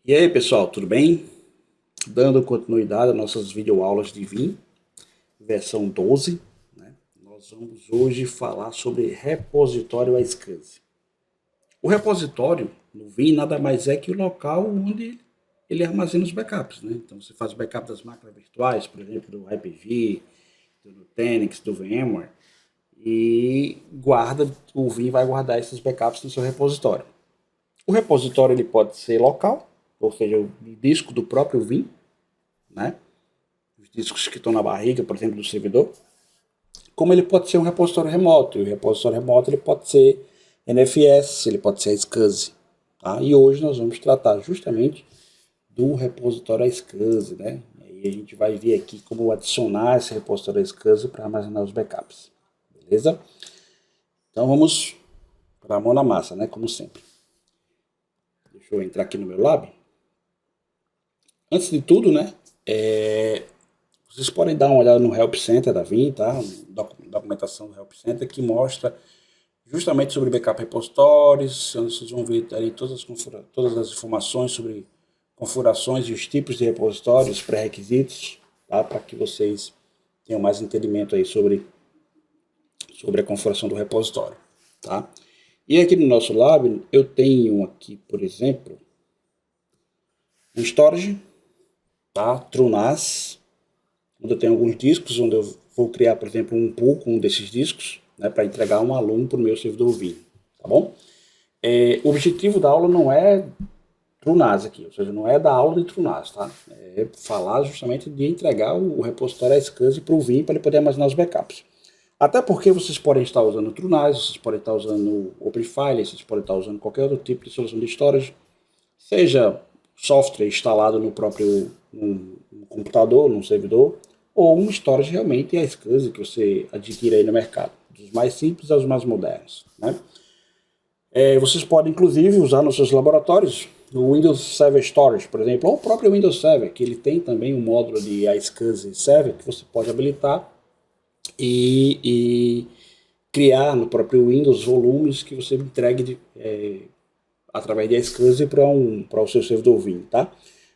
E aí pessoal, tudo bem? Dando continuidade às nossas videoaulas de Vim, versão 12, né? Nós vamos hoje falar sobre repositório SCSI. O repositório no Vim nada mais é que o local onde ele armazena os backups, né? Então você faz backup das máquinas virtuais, por exemplo, do Hyper-V, do Nutanix, do VMware, e o Vim vai guardar esses backups no seu repositório. O repositório ele pode ser local, ou seja, o disco do próprio Vim, né? Os discos que estão na barriga, por exemplo, do servidor, como ele pode ser um repositório remoto. E o repositório remoto ele pode ser NFS, ele pode ser SCSI. Tá? E hoje nós vamos tratar justamente do repositório SCSI, né? E a gente vai ver aqui como adicionar esse repositório SCSI para armazenar os backups. Beleza? Então vamos para a mão na massa, né? Como sempre. Deixa eu entrar aqui no meu lab. Antes de tudo, né? Vocês podem dar uma olhada no Help Center da Vim, tá? Documentação do Help Center que mostra justamente sobre backup repositórios. Vocês vão ver ali todas as informações sobre configurações e os tipos de repositórios, pré-requisitos, tá? Para que vocês tenham mais entendimento aí sobre a configuração do repositório, tá? E aqui no nosso lab eu tenho aqui, por exemplo, um storage, tá? TrueNAS, onde eu tenho alguns discos, onde eu vou criar, por exemplo, um pool com um desses discos, né, para entregar um aluno para o meu servidor Vim, tá bom? O objetivo da aula não é TrueNAS aqui, ou seja, não é da aula de TrueNAS, tá? É falar justamente de entregar o repositório SCSI para o Vim para ele poder armazenar os backups. Até porque vocês podem estar usando o TrueNAS, vocês podem estar usando o OpenFile, vocês podem estar usando qualquer outro tipo de solução de storage, seja software instalado no próprio no computador, no servidor, ou um storage realmente a SCSI que você adquire aí no mercado, dos mais simples aos mais modernos, né? Vocês podem inclusive usar nos seus laboratórios o Windows Server Storage, por exemplo, ou o próprio Windows Server, que ele tem também um módulo de iSCSI Server que você pode habilitar e criar no próprio Windows volumes que você entregue através de iSCSI para o seu servidor Vim, tá?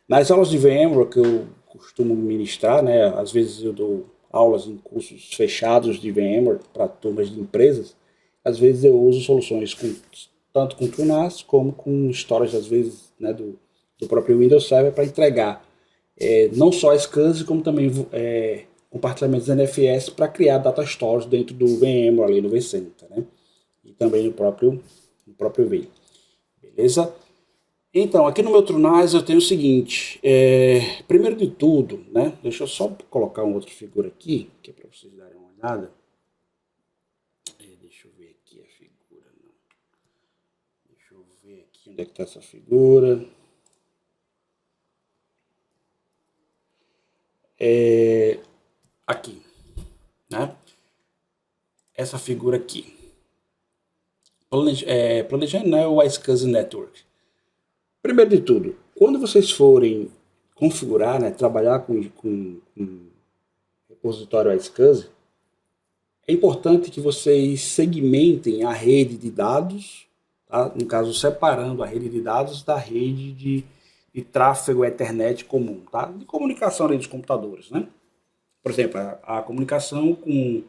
Nas aulas de VMware que eu costumo ministrar, né, às vezes eu dou aulas em cursos fechados de VMware para turmas de empresas, às vezes eu uso soluções tanto com TrueNAS como com storage, às vezes, né, do próprio Windows Server para entregar não só SCSI, como também compartilhamentos NFS para criar data stores dentro do VMware ali no vCenter, né? E também no próprio Vim. Beleza? Então, aqui no meu TrueNAS eu tenho o seguinte, primeiro de tudo, né? Deixa eu só colocar uma outra figura aqui, que é para vocês darem uma olhada. Deixa eu ver aqui a figura. Não. Deixa eu ver aqui onde é que está essa figura. Aqui, né? Essa figura aqui. Planejando, né, o iSCSI Network. Primeiro de tudo, quando vocês forem configurar, né, trabalhar com repositório iSCSI, é importante que vocês segmentem a rede de dados, tá? No caso, separando a rede de dados da rede de tráfego Ethernet comum, tá? De comunicação ali dos computadores, né? Por exemplo, a comunicação com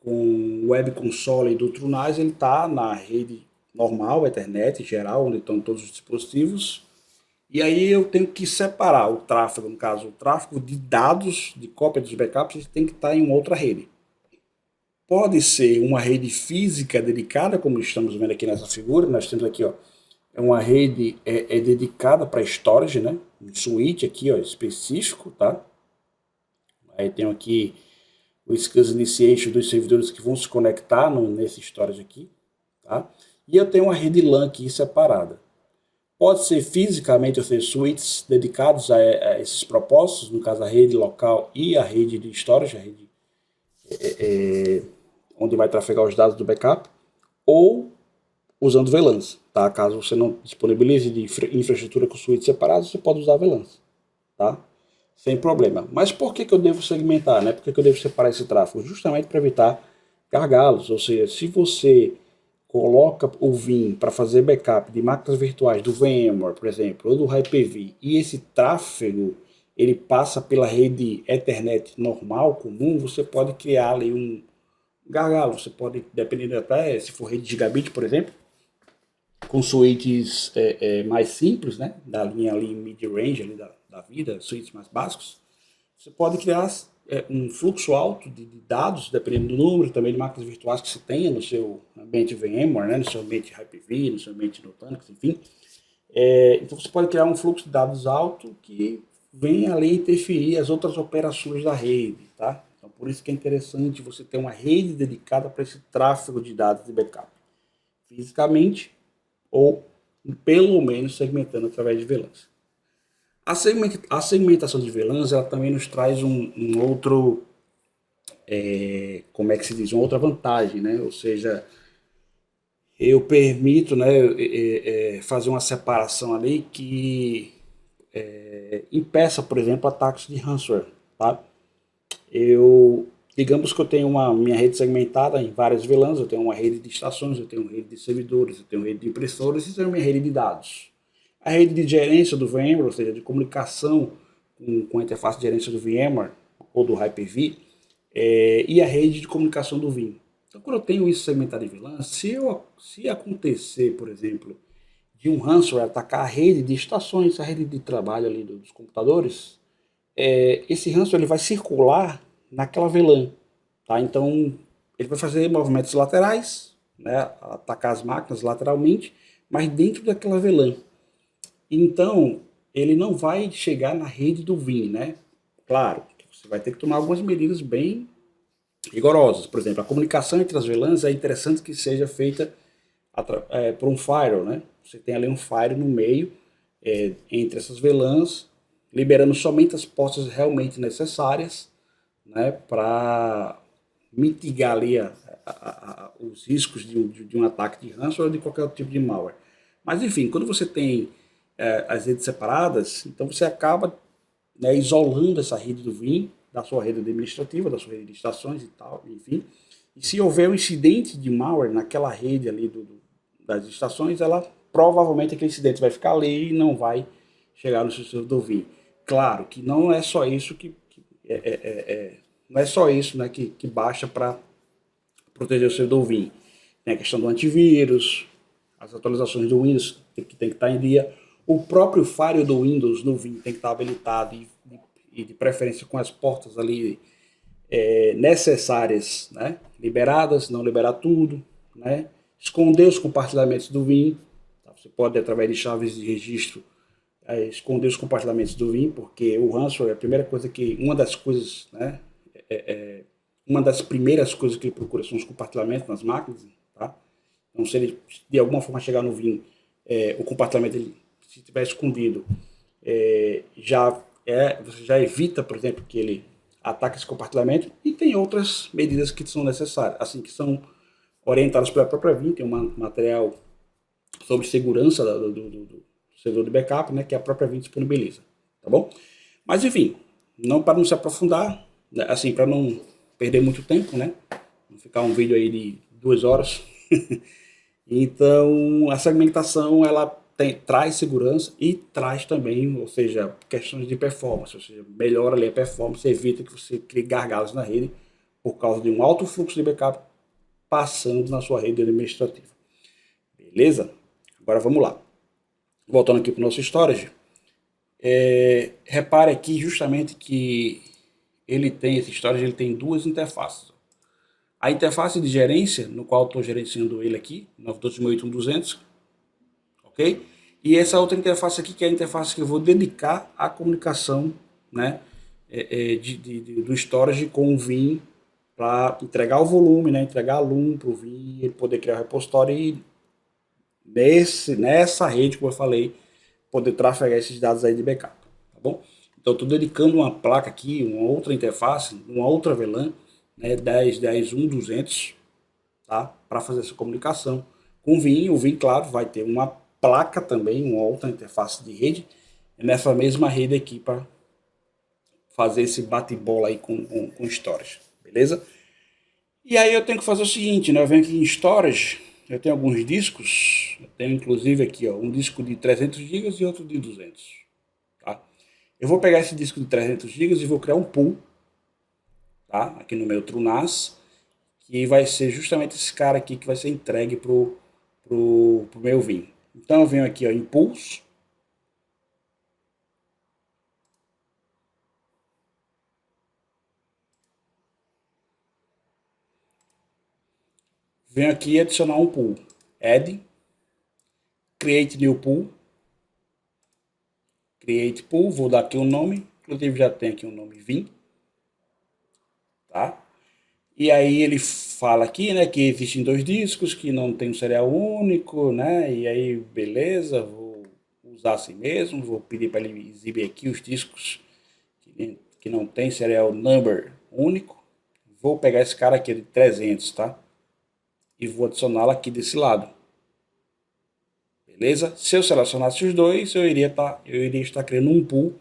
o Web Console do TrueNAS, ele está na rede normal, Ethernet geral, onde estão todos os dispositivos. E aí eu tenho que separar o tráfego, no caso, o tráfego de dados, de cópia dos backups, ele tem que estar em uma outra rede. Pode ser uma rede física dedicada, como estamos vendo aqui nessa figura. Nós temos aqui, ó, uma rede dedicada para storage, né? Um switch aqui, ó, específico, tá? Aí tem aqui o SCSI Initiation dos servidores que vão se conectar nesse storage aqui, tá? E eu tenho uma rede LAN aqui separada. Pode ser fisicamente, ou seja, switches dedicados a esses propósitos, no caso a rede local e a rede de storage, a rede onde vai trafegar os dados do backup, ou usando VLANs, tá? Caso você não disponibilize de infraestrutura com switches separados, você pode usar VLANs, tá? Sem problema. Mas por que eu devo segmentar, né? Por que eu devo separar esse tráfego? Justamente para evitar gargalos, ou seja, se você coloca o Vim para fazer backup de máquinas virtuais do VMware, por exemplo, ou do Hyper-V, e esse tráfego ele passa pela rede Ethernet normal, comum, você pode criar ali um gargalo. Você pode, dependendo até, se for rede gigabit, por exemplo, com switches mais simples, né, da linha ali mid-range ali da vida, switches mais básicos, você pode criar um fluxo alto de dados, dependendo do número, também de máquinas virtuais que você tenha no seu ambiente VMware, né, no seu ambiente Hyper-V, no seu ambiente Nutanix, enfim. Então você pode criar um fluxo de dados alto que venha ali interferir as outras operações da rede, tá? Então por isso que é interessante você ter uma rede dedicada para esse tráfego de dados de backup, fisicamente ou pelo menos segmentando através de VLANs. A segmentação de VLANs ela também nos traz um outro, como é que se diz, uma outra vantagem, né? Ou seja, eu permito, né, fazer uma separação ali que impeça, por exemplo, ataques de ransomware, tá? Digamos que eu tenho minha rede segmentada em várias VLANs, eu tenho uma rede de estações, eu tenho uma rede de servidores, eu tenho uma rede de impressores e tenho minha rede de dados. A rede de gerência do VMware, ou seja, de comunicação com a interface de gerência do VMware ou do Hyper-V, e a rede de comunicação do Vim. Então, quando eu tenho isso segmentado em VLAN, se acontecer, por exemplo, de um ransomware atacar a rede de estações, a rede de trabalho ali dos computadores, esse ransomware ele vai circular naquela VLAN, tá? Então ele vai fazer movimentos laterais, né, atacar as máquinas lateralmente, mas dentro daquela VLAN. Então ele não vai chegar na rede do Vim, né? Claro, você vai ter que tomar algumas medidas bem rigorosas. Por exemplo, a comunicação entre as VLANs é interessante que seja feita por um firewall, né? Você tem ali um firewall no meio entre essas VLANs, liberando somente as portas realmente necessárias, né, para mitigar ali os riscos de um ataque de ransomware ou de qualquer outro tipo de malware. Mas enfim, quando você tem as redes separadas, então você acaba, né, isolando essa rede do Vim da sua rede administrativa, da sua rede de estações e tal, enfim. E se houver um incidente de malware naquela rede ali das estações, provavelmente aquele incidente vai ficar ali e não vai chegar no seu servidor Vim. Claro que não é só isso não é só isso, né, que baixa para proteger o servidor Vim. Tem a questão do antivírus, as atualizações do Windows que tem que estar em dia, o próprio firewall do Windows no Vim tem que estar habilitado e de preferência com as portas ali necessárias, né, liberadas, não liberar tudo, né, esconder os compartilhamentos do Vim. Tá? Você pode, através de chaves de registro, esconder os compartilhamentos do Vim, porque o ransomware, a primeira coisa uma das coisas, né, uma das primeiras coisas que ele procura são os compartilhamentos nas máquinas, tá? Então, se ele de alguma forma chegar no Vim, o compartilhamento, se estiver escondido, você já evita, por exemplo, que ele ataque esse compartilhamento, e tem outras medidas que são necessárias, assim, que são orientadas pela própria Vim. Tem um material sobre segurança do servidor de backup, né, que a própria Vim disponibiliza, tá bom? Mas enfim, para não se aprofundar, assim, para não perder muito tempo, né, não ficar um vídeo aí de 2 horas. Então a segmentação ela traz segurança e traz também, ou seja, questões de performance, ou seja, melhora ali a performance, evita que você crie gargalos na rede por causa de um alto fluxo de backup passando na sua rede administrativa. Beleza? Agora vamos lá. Voltando aqui para o nosso storage, repare aqui justamente que esse storage ele tem duas interfaces. A interface de gerência, no qual estou gerenciando ele aqui, 92.168.1.200, ok? E essa outra interface aqui, que é a interface que eu vou dedicar à comunicação, né, do storage com o Vim, para entregar o volume, né, entregar a LUM para o Vim, ele poder criar o repositório e nessa rede, como eu falei, poder trafegar esses dados aí de backup, tá bom? Então, estou dedicando uma placa aqui, uma outra interface, uma outra VLAN, né, 10.1.200, tá? Para fazer essa comunicação com o Vim. O Vim, claro, vai ter uma placa também, uma outra interface de rede, nessa mesma rede aqui para fazer esse bate-bola aí com storage, beleza? E aí eu tenho que fazer o seguinte, né? Eu venho aqui em storage, eu tenho alguns discos, eu tenho inclusive aqui, ó, um disco de 300 gigas e outro de 200, tá? Eu vou pegar esse disco de 300 gigas e vou criar um pool, tá? Aqui no meu TrueNAS, que vai ser justamente esse cara aqui que vai ser entregue pro meu Vim. Então eu venho aqui, ó, em Pools, venho aqui adicionar um pool, Add, Create New Pool, Create Pool, vou dar aqui um nome, inclusive já tem aqui um nome Vim, tá? E aí ele fala aqui, né, que existem dois discos, que não tem um serial único, né? E aí, beleza, vou usar assim mesmo, vou pedir para ele exibir aqui os discos que não tem serial number único. Vou pegar esse cara aqui de 300, tá? E vou adicioná-lo aqui desse lado. Beleza? Se eu selecionasse os dois, eu iria estar criando um pool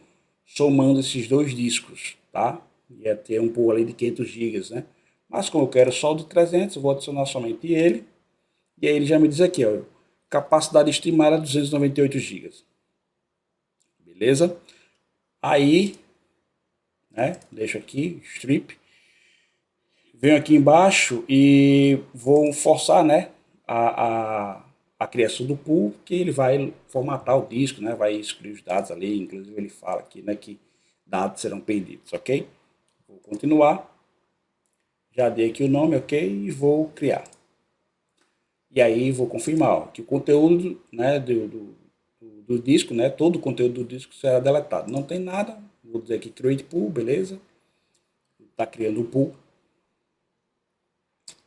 somando esses dois discos, tá? Ia ter um pool ali de 500 gigas, né? Mas como eu quero só o de 300, eu vou adicionar somente ele. E aí ele já me diz aqui, ó, capacidade estimada 298 gigas. Beleza? Aí, né, deixo aqui, strip. Venho aqui embaixo e vou forçar, né, a criação do pool, que ele vai formatar o disco, né, vai excluir os dados ali, inclusive ele fala aqui, né, que dados serão perdidos, ok? Vou continuar, já dei aqui o nome, ok, e vou criar. E aí vou confirmar, ó, que o conteúdo, né, do disco, né, todo o conteúdo do disco será deletado. Não tem nada, vou dizer aqui create pool, beleza? Está criando um pool,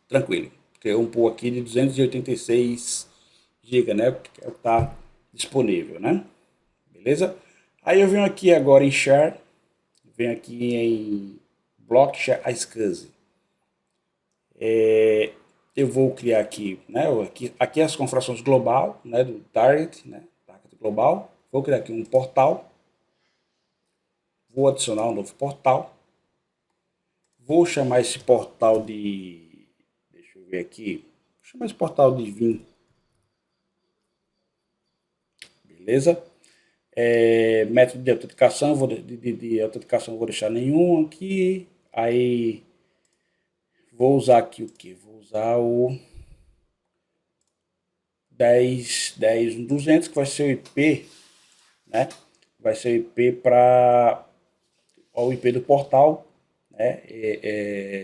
tranquilo. Criou um pool aqui de 286 GB, né, que é o que está disponível, né? Beleza? Aí eu venho aqui agora em share, venho aqui em block share iSCSI. Eu vou criar aqui, né, aqui as configurações global, né, do target, né, target global. Vou criar aqui um portal, vou adicionar um novo portal, vou chamar esse portal de, deixa eu ver aqui, vou chamar esse portal de Vim, beleza? Método de autenticação, de autenticação vou deixar nenhum aqui, aí vou usar aqui o que? Vou usar o 10.10.200, que vai ser o IP, né? Vai ser o IP para o IP do portal, né?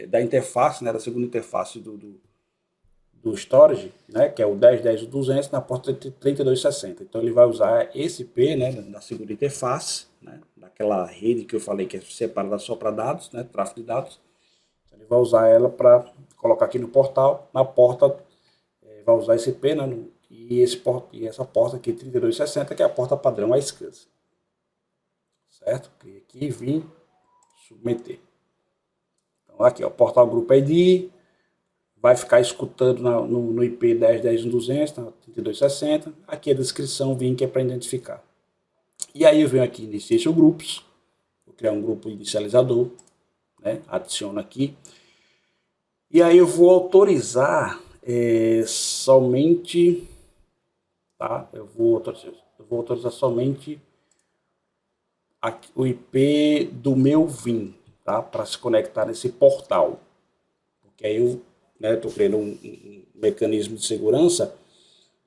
Da interface, né? Da segunda interface do storage, né? Que é o 10.10.200 na porta 3260. Então ele vai usar esse IP, né? Da segunda interface, né? Daquela rede que eu falei que é separada só para dados, né? Tráfego de dados. Então ele vai usar ela para colocar aqui no portal, na porta vai usar esse IP, né? E essa porta aqui 3260, que é a porta padrão iSCSI. Certo? Clique aqui, vim submeter. Então aqui, ó, portal Group ID, vai ficar escutando no IP 10.10.200, na 3260. Aqui a descrição, vim que é para identificar. E aí eu venho aqui em Initiation Groups, vou criar um grupo inicializador, né? Adiciono aqui. E aí eu vou autorizar somente, tá? Eu vou autorizar somente o IP do meu Vim, tá? Para se conectar nesse portal. Porque aí eu estou criando um mecanismo de segurança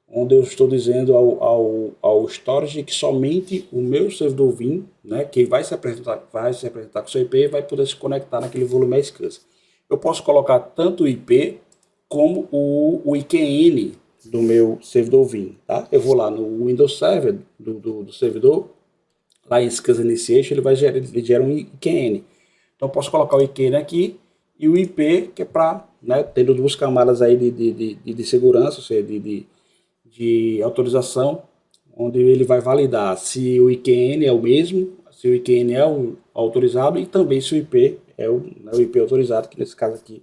onde eu estou dizendo ao storage que somente o meu servidor Vim, né, que vai se apresentar com o seu IP, vai poder se conectar naquele volume iSCSI. Eu posso colocar tanto o IP como o IQN do meu servidor Vim, tá? Eu vou lá no Windows Server do servidor, lá em SCSI Initiation, ele gera um IQN. Então eu posso colocar o IQN aqui e o IP, que é para, né, tendo duas camadas aí de segurança, ou seja, de autorização, onde ele vai validar se o IQN é o mesmo, se o IQN é o autorizado e também se o IP é o IP autorizado, que nesse caso aqui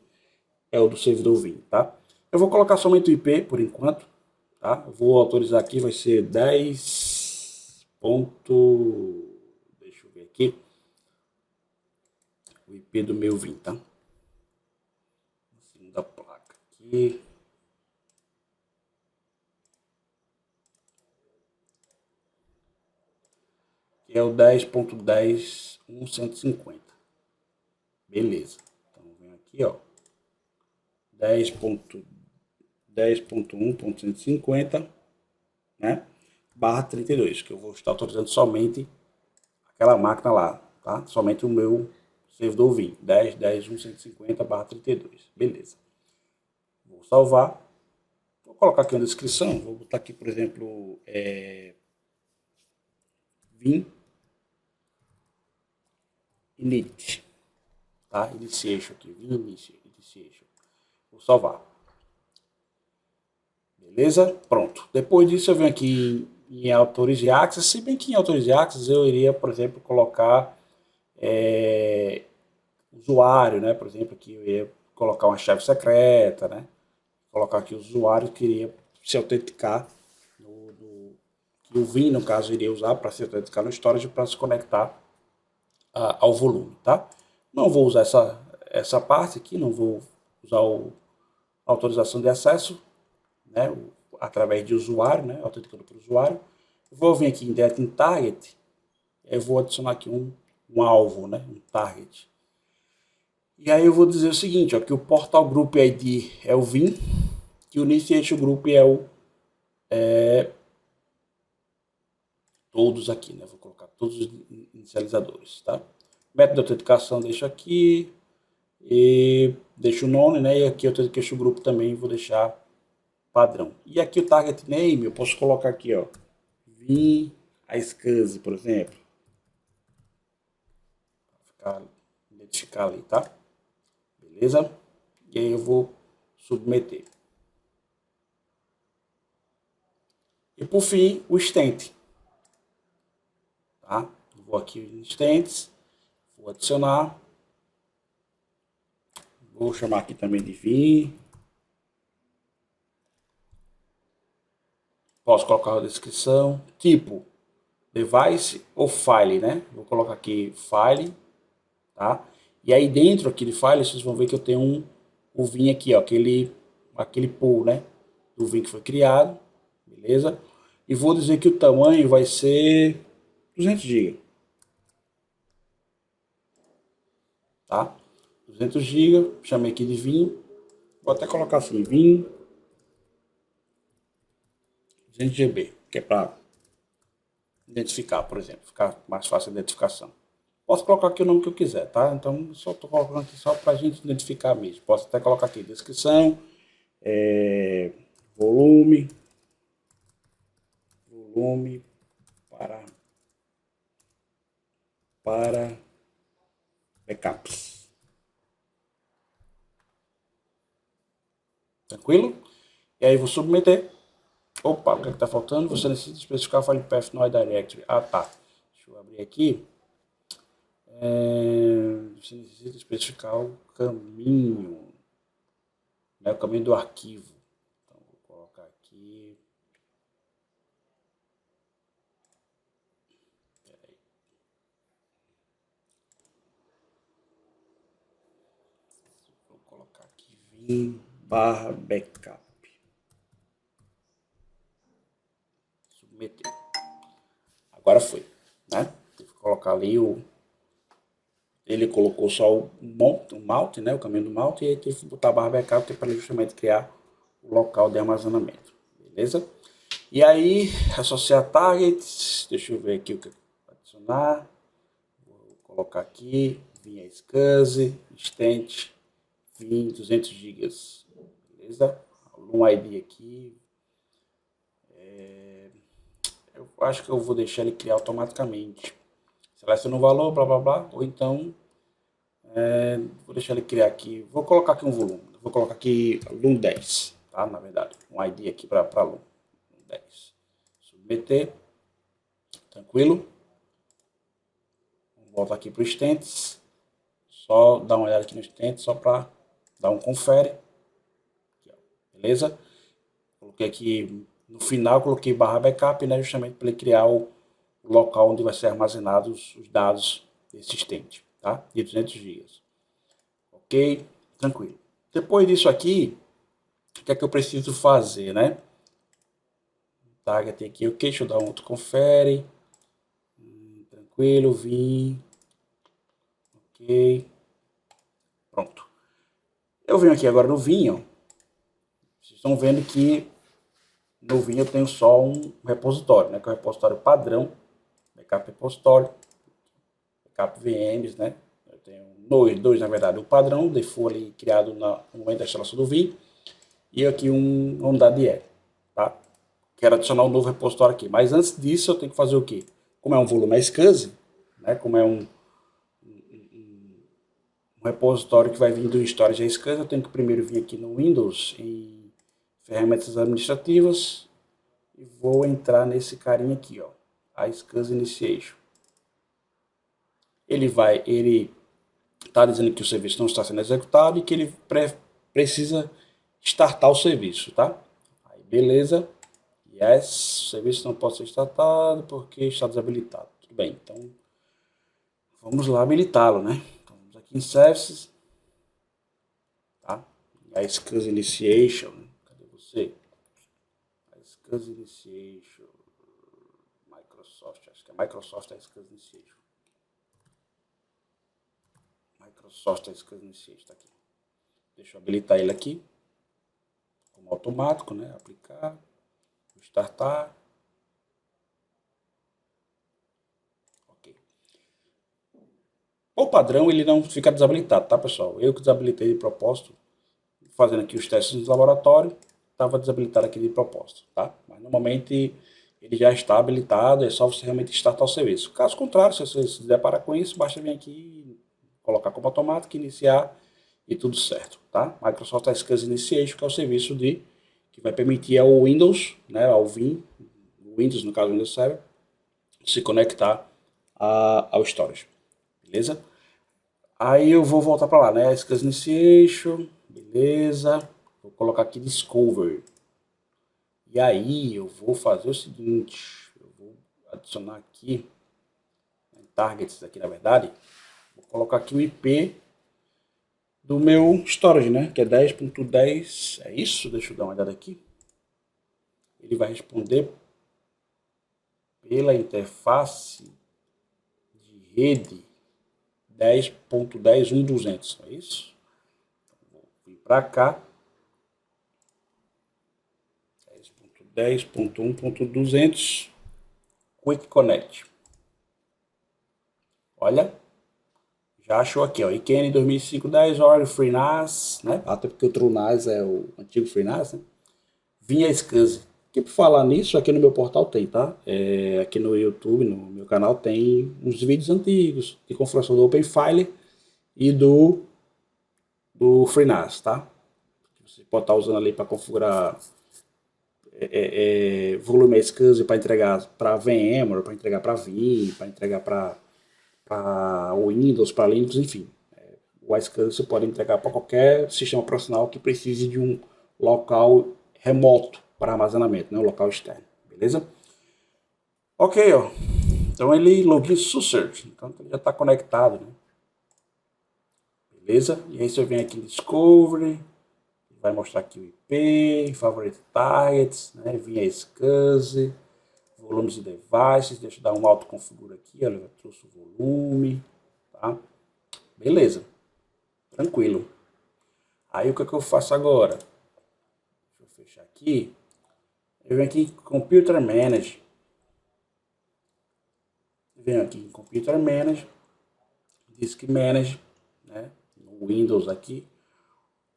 é o do servidor Vim, tá? Eu vou colocar somente o IP por enquanto, tá? Eu vou autorizar aqui, vai ser 10. Deixa eu ver aqui. O IP do meu Vim, tá? Segunda placa aqui. que é o 10.10.150. Beleza. Então, vem aqui, ó. 10.1.150, né? Barra 32, que eu vou estar autorizando somente aquela máquina lá, tá? Somente o meu servidor Vim, 10.10.150 barra 32. Beleza. Vou salvar. Vou colocar aqui na descrição. Vou botar aqui, por exemplo, Vim init, tá? Initiation aqui, Vim initiation. Vou salvar. Beleza? Pronto. Depois disso eu venho aqui em Authorize Access, se bem que em Authorize Access eu iria, por exemplo, colocar usuário, né? Por exemplo, aqui eu ia colocar uma chave secreta, né? Colocar aqui o usuário que iria se autenticar, que o Vim, no caso, iria usar para se autenticar no storage para se conectar ao volume, tá? Não vou usar essa parte aqui, não vou usar a autorização de acesso, né? Através de usuário, né? Autenticando para o usuário. Eu vou vir aqui em Get in Target, eu vou adicionar aqui um alvo, né? Um target. E aí eu vou dizer o seguinte, ó, que o Portal Group ID é o Vim, que o Initiation Group é todos aqui, né? Vou colocar todos os inicializadores, tá? Método de autenticação deixo aqui e deixo o nome, né? E aqui eu deixo o grupo também, vou deixar padrão. E aqui o target name eu posso colocar aqui, ó, Vim iSCSI, por exemplo, para identificar ali, tá? Beleza? E aí eu vou submeter. E por fim, o stent. Tá? Vou aqui em stents, vou adicionar. Vou chamar aqui também de Vim. Posso colocar a descrição. Tipo, device ou file, né? Vou colocar aqui file, tá? E aí dentro aqui de file, vocês vão ver que eu tenho o Vim aqui, ó, aquele pool, né? Do Vim que foi criado, beleza? E vou dizer que o tamanho vai ser 200 GB, tá? 200 GB, chamei aqui de Vim, vou até colocar assim, Vim 200 GB, que é para identificar, por exemplo, ficar mais fácil a identificação. Posso colocar aqui o nome que eu quiser, tá? Então, só estou colocando aqui só para a gente identificar mesmo. Posso até colocar aqui descrição, volume para backups. Tranquilo? E aí vou submeter. Opa, o que está faltando? Você necessita especificar o file path no iDirectory. Ah, tá. Deixa eu abrir aqui. Você necessita especificar o caminho, né, o caminho do arquivo. Então, vou colocar aqui. Peraí. Vou colocar aqui Vim barra backup. Submeter. Agora foi, né? Teve que colocar ali ele colocou só o mount, né, o caminho do mount, e aí teve que botar a barra backup para justamente criar o local de armazenamento, beleza? E aí, associar targets, deixa eu ver aqui o que eu vou adicionar, vou colocar aqui, Vim iSCSI, stent, Vim 200 GB, beleza? Um ID aqui, eu acho que eu vou deixar ele criar automaticamente. Seleciona o valor, blá blá blá, ou então vou deixar ele criar aqui, vou colocar aqui um volume, vou colocar aqui aluno 10, tá? Na verdade, um ID aqui para aluno 10. Submeter, tranquilo. Vamos voltar aqui para os stents, só dar uma olhada aqui no stent, só para dar um confere, aqui, ó. Beleza? Coloquei aqui, no final coloquei barra backup, né? Justamente para ele criar o local onde vai ser armazenados os dados desse stent, tá? De 200 GB. Ok? Tranquilo. Depois disso aqui, o que é que eu preciso fazer, né? Target aqui, ok, deixa eu dar um outro confere. Tranquilo, vim. Ok. Pronto. Eu venho aqui agora no Vim, ó. Vocês estão vendo que no Vim eu tenho só um repositório, né? Que é o repositório padrão, backup repositório, backup VMs, né? Eu tenho dois na verdade. O padrão, o default ali criado no momento da instalação do Vim, e aqui uma unidade IE, tá? Quero adicionar um novo repositório aqui. Mas antes disso eu tenho que fazer o quê? Como é um volume SCSI, né? Como é um repositório que vai vir do storage SCSI, eu tenho que primeiro vir aqui no Windows, em ferramentas administrativas, e vou entrar nesse carinha aqui, ó, a SCSI Initiation. Ele está dizendo que o serviço não está sendo executado e que ele precisa startar o serviço, tá? Aí, beleza. Yes, o serviço não pode ser startado porque está desabilitado. Tudo bem, então vamos lá habilitá-lo, né? Então, vamos aqui em Services, tá? A SCSI Initiation, né? Cadê você? A SCSI Initiation, Microsoft, acho que é Microsoft a SCSI Initiation. Microsoft a SCSI Initiation, tá aqui. Deixa eu habilitar ele aqui, como automático, né? Aplicar, startar. Ok. O padrão ele não fica desabilitado, tá, pessoal? Eu que desabilitei de propósito, fazendo aqui os testes no laboratório, estava desabilitado aqui de propósito, tá? Mas normalmente ele já está habilitado, é só você realmente startar o serviço. Caso contrário, se você se deparar com isso, basta vir aqui, colocar como automático, iniciar e tudo certo, tá? Microsoft SCSI Initiation, que é o serviço que vai permitir ao Windows, né, ao Vim, Windows, no caso do Windows Server, se conectar ao storage, beleza? Aí eu vou voltar para lá, né? SCSI Initiation, beleza. Vou colocar aqui Discover. E aí eu vou fazer o seguinte, eu vou adicionar aqui, em Targets aqui na verdade, vou colocar aqui o IP do meu storage, né? Que é 10.10, é isso? Deixa eu dar uma olhada aqui. Ele vai responder pela interface de rede 10.10.1.200, é isso? Vou vir para cá. 10.1.200 Quick Connect. Olha, já achou aqui, ó, ICANN 2005-10, Org FreeNAS, né? Até porque o TrueNAS é o antigo FreeNAS, né? Vinha SCSI. Que por falar nisso, aqui no meu portal tem, tá? Aqui no YouTube, no meu canal, tem uns vídeos antigos de configuração do OpenFile e do FreeNAS, tá? Você pode estar usando ali para configurar volume SCSI para entregar para VMware, para entregar para Vim, para entregar para Windows, para Linux, enfim. O SCSI você pode entregar para qualquer sistema operacional que precise de um local remoto para armazenamento, né? Um local externo, beleza? Ok, ó. Então ele login sucert, então ele já está conectado, né? Beleza? E aí você vem aqui em Discovery, vai mostrar aqui o IP, Favorite Targets, né? Via SCSI, volumes de devices, deixa eu dar um autoconfiguro aqui, olha, eu trouxe o volume, tá? Beleza, tranquilo. Aí o que eu faço agora? Deixa eu fechar aqui. Eu venho aqui em Computer Manager. Venho aqui em Computer Manager, Disk Manager, né? No Windows aqui.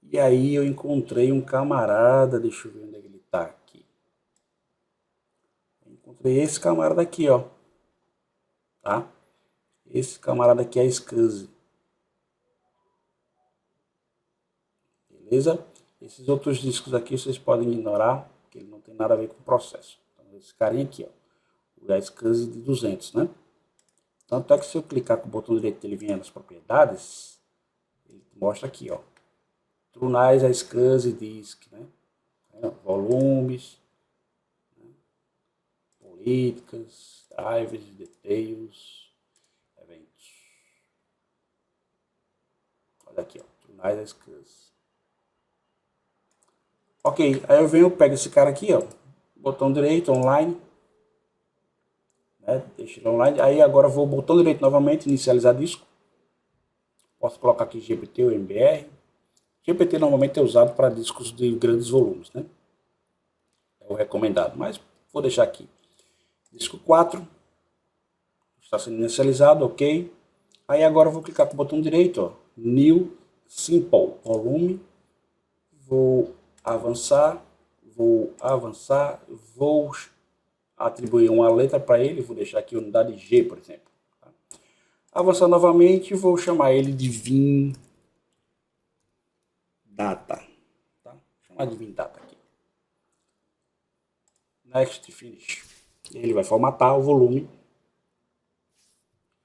E aí eu encontrei um camarada, deixa eu ver onde é que ele tá aqui. Eu encontrei esse camarada aqui, ó. Tá? Esse camarada aqui é a SCSI. Beleza? Esses outros discos aqui vocês podem ignorar, porque ele não tem nada a ver com o processo. Então, esse carinha aqui, ó. O da SCSI de 200, né? Tanto é que se eu clicar com o botão direito dele vindo nas propriedades, ele mostra aqui, ó. TrueNAS, SCSI, Disk, né? Volumes, né? Políticas, drivers, details, eventos. Olha aqui, ó. TrueNAS, SCSI. Ok, aí eu venho, pego esse cara aqui, ó. Botão direito, online. né? Deixa ele online. Aí agora vou botão direito novamente, inicializar disco. Posso colocar aqui GPT ou MBR. GPT normalmente é usado para discos de grandes volumes, né? É o recomendado, mas vou deixar aqui. Disco 4, está sendo inicializado, ok. Aí agora eu vou clicar com o botão direito, ó, New Simple Volume. Vou avançar, vou atribuir uma letra para ele, vou deixar aqui unidade G, por exemplo. Tá? Avançar novamente, vou chamar ele de Vim Data. Tá? Vou chamar de Vim Data aqui. Next, Finish. Ele vai formatar o volume.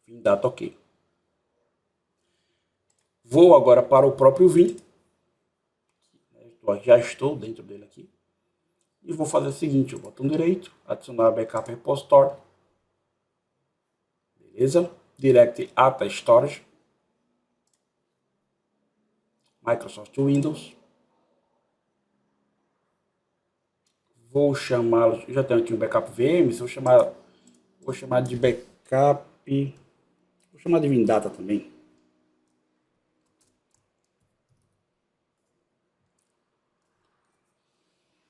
Vim Data, ok. Vou agora para o próprio Vim. Já estou dentro dele aqui. E vou fazer o seguinte, o botão direito, adicionar backup repository. Beleza? Direct Ata Storage. Microsoft Windows. Vou chamá-lo, já tenho aqui um backup VM, vou chamar de backup, vou chamar de Vindata também.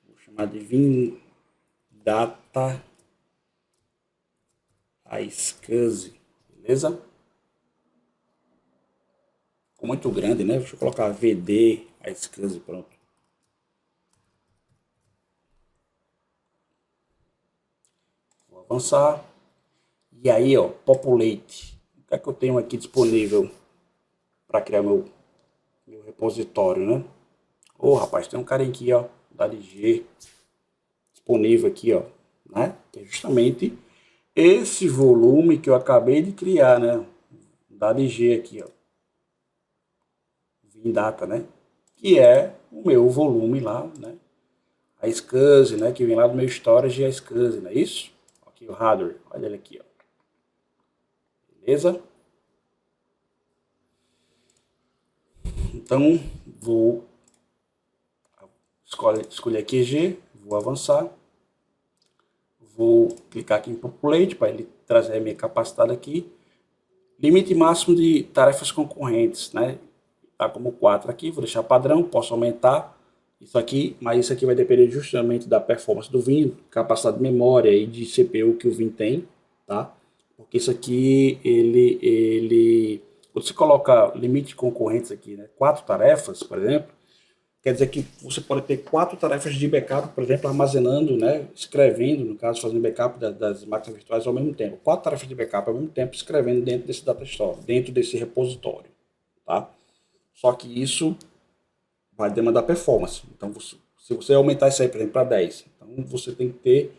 Vou chamar de Vindata iSCSI, beleza? Ficou muito grande, né? Deixa eu colocar VD iSCSI, pronto. Vou avançar. E aí, ó, Populate. O que é que eu tenho aqui disponível para criar meu repositório, né? Ô, rapaz, tem um cara aqui, ó, da LG, disponível aqui, ó, né? Que é justamente esse volume que eu acabei de criar, né? Da LG aqui, ó. Vindata, né? Que é o meu volume lá, né? A SCSI, né? Que vem lá do meu storage e a SCSI, não é isso? Aqui o hardware, olha ele aqui, ó. Beleza? Então, vou escolher aqui G, vou avançar. Vou clicar aqui em Populate para ele trazer a minha capacidade aqui. Limite máximo de tarefas concorrentes, né? Tá como 4 aqui, vou deixar padrão, posso aumentar isso aqui, mas isso aqui vai depender justamente da performance do Vim, capacidade de memória e de CPU que o Vim tem, tá? Porque isso aqui, quando você coloca limite concorrentes aqui, né? 4 tarefas, por exemplo, quer dizer que você pode ter 4 tarefas de backup, por exemplo, armazenando, né, escrevendo, no caso, fazendo backup das máquinas virtuais ao mesmo tempo. 4 tarefas de backup ao mesmo tempo escrevendo dentro desse data store, dentro desse repositório, tá? Só que isso vai demandar performance. Então, se você aumentar isso aí, por exemplo, para 10, então você tem que ter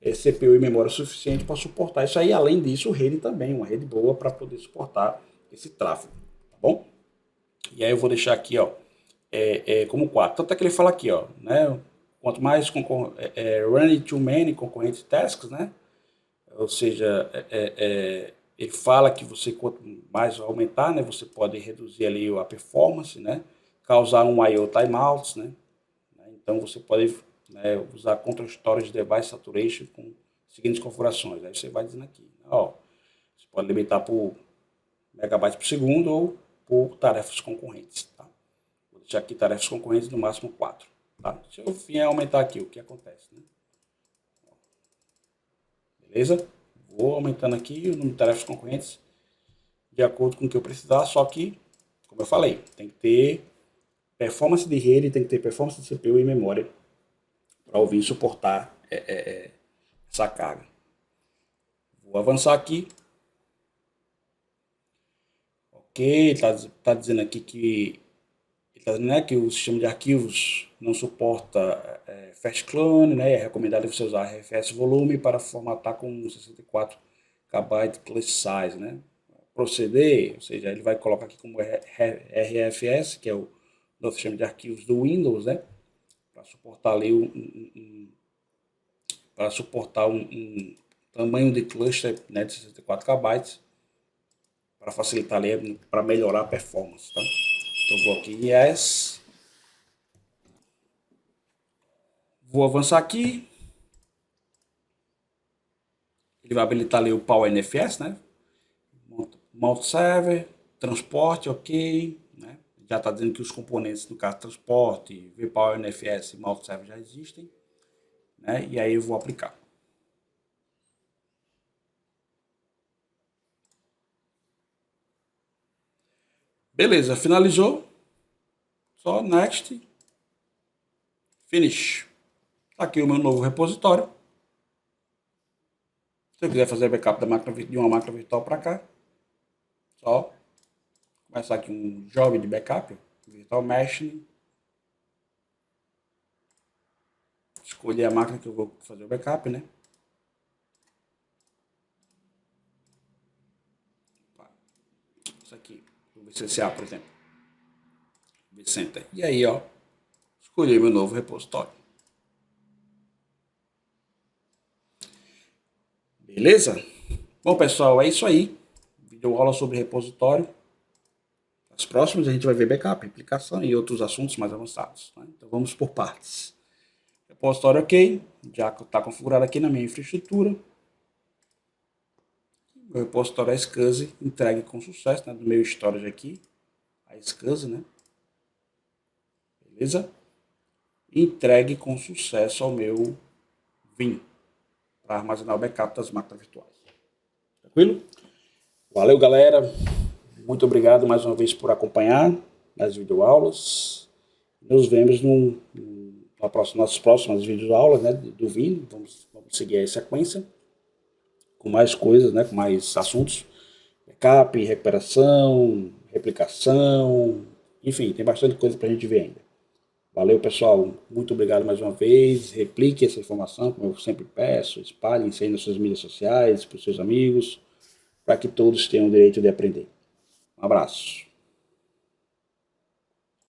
CPU e memória suficiente para suportar isso aí. Além disso, rede também, uma rede boa para poder suportar esse tráfego, tá bom? E aí eu vou deixar aqui, ó, como 4. Tanto é que ele fala aqui, ó, né? Quanto mais running too many concorrent tasks, né? Ou seja, ele fala que você quanto mais aumentar, né? Você pode reduzir ali a performance, né? Causar um I/O timeouts, né? Então você pode, né, usar control storage device saturation com seguintes configurações. Aí você vai dizendo aqui, ó, você pode limitar por megabytes por segundo ou por tarefas concorrentes, tá? Vou deixar aqui tarefas concorrentes no máximo 4. Tá? Se eu vier aumentar aqui, o que acontece? Né? Beleza? Vou aumentando aqui o número de tarefas concorrentes de acordo com o que eu precisar, só que, como eu falei, tem que ter performance de rede, tem que ter performance de CPU e memória para ouvir suportar essa carga. Vou avançar aqui. Ok, tá dizendo aqui que né, que o sistema de arquivos não suporta fast clone, né, é recomendado você usar RFS volume para formatar com 64 KB class size, né. Proceder, ou seja, ele vai colocar aqui como RFS, que é o novo sistema de arquivos do Windows, né, para suportar ali um tamanho de cluster, né, de 64 KB, para facilitar ali, para melhorar a performance, tá? Então vou aqui em Yes. Vou avançar aqui. Ele vai habilitar ali o Power NFS, né? Mount server, transporte, ok, né? Já está dizendo que os componentes, no caso transporte, vPower NFS e Mount server já existem, né? E aí eu vou aplicar. Beleza, finalizou. Só next, finish. Tá aqui o meu novo repositório. Se eu quiser fazer backup da máquina, de uma máquina virtual para cá, só começar aqui um job de backup, virtual machine, escolher a máquina que eu vou fazer o backup, né? Isso aqui, o VCCA, por exemplo. Vicenter. E aí, ó, escolhi meu novo repositório. Beleza? Bom, pessoal, é isso aí. Vídeo aula sobre repositório. As próximas a gente vai ver backup, aplicação e outros assuntos mais avançados, né? Então vamos por partes. Repositório ok, já está configurado aqui na minha infraestrutura. O repositório é SCSI, entregue com sucesso, né? Do meu storage aqui, a SCSI, né? Beleza? Entregue com sucesso ao meu Vim para armazenar o backup das máquinas virtuais. Tranquilo? Valeu, galera. Muito obrigado mais uma vez por acompanhar as videoaulas. Nos vemos nas próximas videoaulas, né, do Vim. Vamos seguir a sequência com mais coisas, né, com mais assuntos. Backup, recuperação, replicação, enfim, tem bastante coisa para a gente ver ainda. Valeu, pessoal. Muito obrigado mais uma vez. Replique essa informação, como eu sempre peço. Espalhem isso aí nas suas mídias sociais, para os seus amigos, para que todos tenham o direito de aprender. Um abraço.